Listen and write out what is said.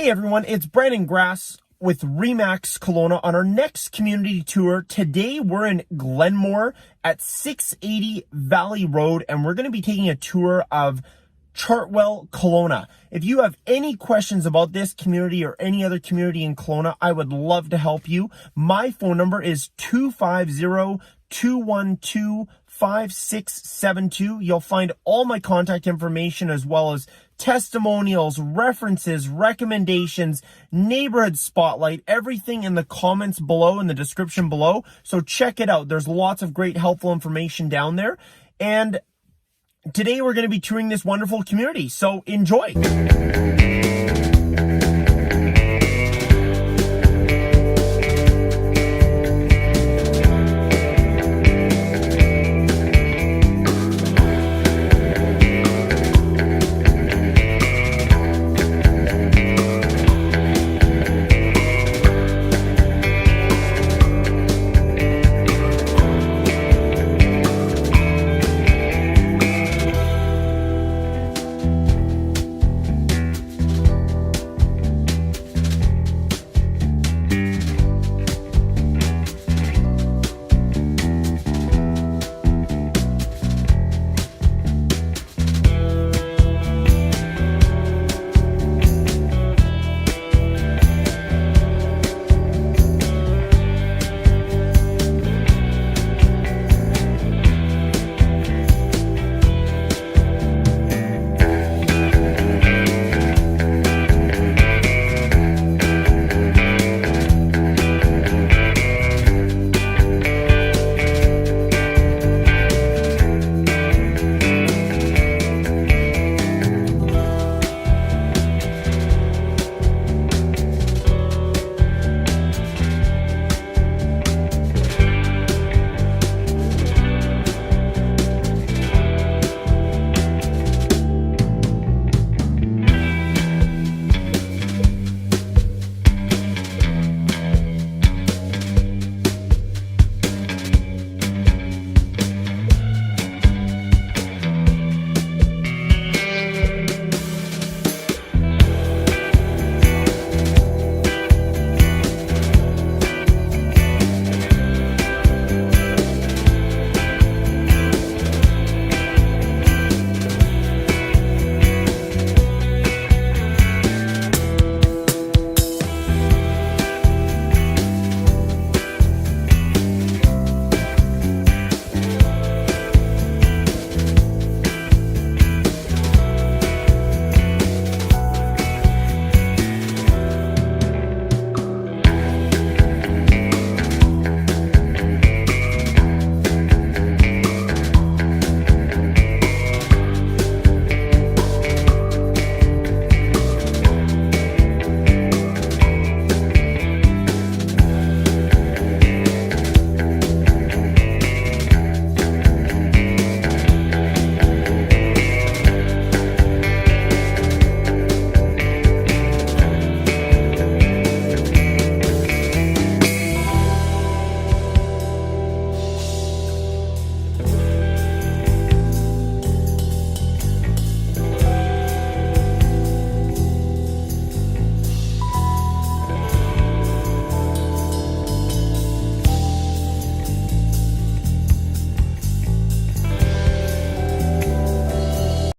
Hey everyone, it's Brandon Grass with Remax Kelowna on our next community tour. Today we're in Glenmore at 680 Valley Road, and we're going to be taking a tour of Chartwell, Kelowna. If you have any questions about this community or any other community in Kelowna, I would love to help you. My phone number is 250-212-5672. You'll find all my contact information as well as testimonials, references, recommendations, neighborhood spotlight, everything in the comments below, in the description below. So check it out. There's lots of great helpful information down there. And today we're going to be touring this wonderful community. So enjoy.